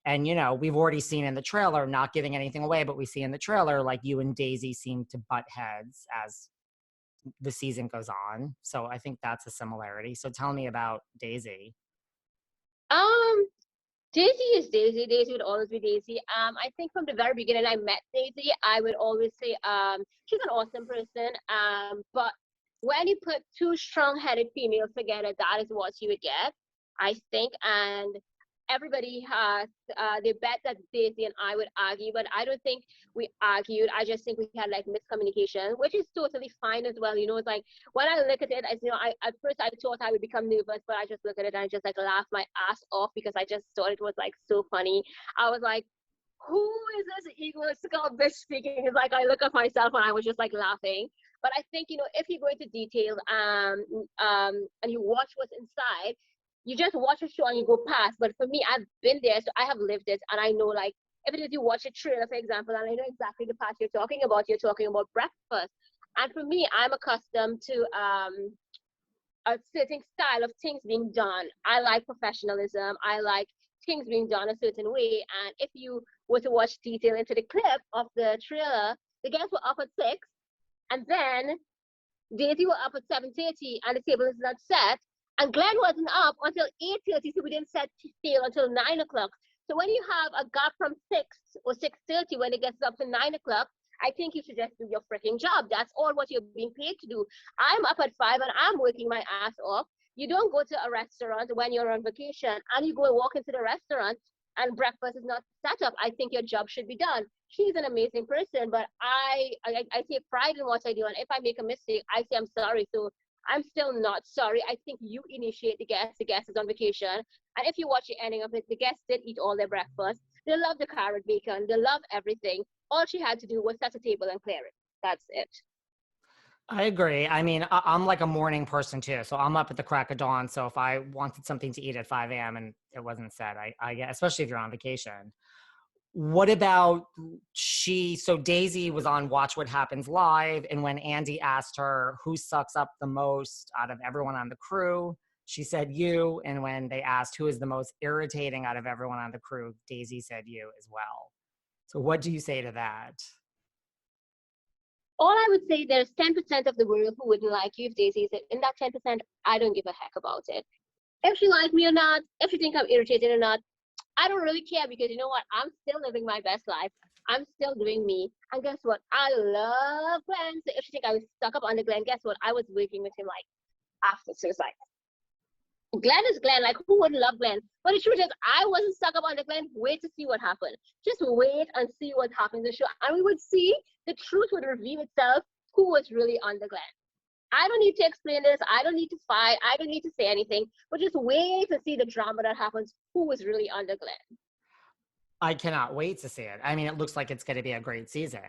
And, you know, we've already seen in the trailer, not giving anything away, but we see in the trailer, like you and Daisy seem to butt heads as the season goes on. So I think that's a similarity. So tell me about Daisy. Um, Daisy is Daisy. Daisy would always be Daisy. I think from the very beginning I met Daisy, I would always say, she's an awesome person. But when you put two strong-headed females together, that is what you would get, I think. And everybody has, they bet that Daisy and I would argue, but I don't think we argued. I just think we had like miscommunication, which is totally fine as well. You know, it's like when I look at it, as you know, I at first I thought I would become nervous, but I just look at it and I just like laugh my ass off because I just thought it was like so funny. I was like, who is this egotistical bitch speaking? It's like I look at myself and I was just like laughing. But I think, you know, if you go into detail and you watch what's inside, you just watch a show and you go past. But for me, I've been there, so I have lived it, and I know, like, if it is you watch a trailer, for example, and I know exactly the part you're talking about breakfast. And for me, I'm accustomed to a certain style of things being done. I like professionalism. I like things being done a certain way. And if you were to watch detail into the clip of the trailer, the guests were up at 6, and then Daisy were up at 7:30, and the table is not set. And Glenn wasn't up until 8:30, so we didn't set sail until 9 o'clock. So when you have a gap from 6 or 6:30 when it gets up to 9 o'clock, I think you should just do your freaking job. That's all what you're being paid to do. I'm up at 5 and I'm working my ass off. You don't go to a restaurant when you're on vacation and you go and walk into the restaurant and breakfast is not set up. I think your job should be done. She's an amazing person, but I take pride in what I do. And if I make a mistake, I say I'm sorry. So I'm still not sorry. I think you initiate the guest. The guest is on vacation. And if you watch the ending of it, the guests did eat all their breakfast. They love the carrot bacon. They love everything. All she had to do was set a table and clear it. That's it. I agree. I mean, I'm like a morning person too. So I'm up at the crack of dawn. So if I wanted something to eat at 5 a.m. and it wasn't set, I get, especially if you're on vacation. What about so Daisy was on Watch What Happens Live. And when Andy asked her who sucks up the most out of everyone on the crew, she said you. And when they asked who is the most irritating out of everyone on the crew, Daisy said you as well. So what do you say to that? All I would say, there's 10% of the world who wouldn't like you if Daisy is in that 10%. I don't give a heck about it. If she likes me or not, if she think I'm irritated or not, I don't really care, because you know what? I'm still living my best life. I'm still doing me. And guess what? I love Glenn. So if you think I was stuck up on the Glenn, guess what? I was working with him like after suicide. Glenn is Glenn. Like, who wouldn't love Glenn? But the truth is, I wasn't stuck up on the Glenn. Wait to see what happened. Just wait and see what happens in the show. And we would see, the truth would reveal itself, who was really on the Glenn. I don't need to explain this. I don't need to fight. I don't need to say anything. But just wait to see the drama that happens, who was really on the Glenn. I cannot wait to see it. I mean, it looks like it's going to be a great season.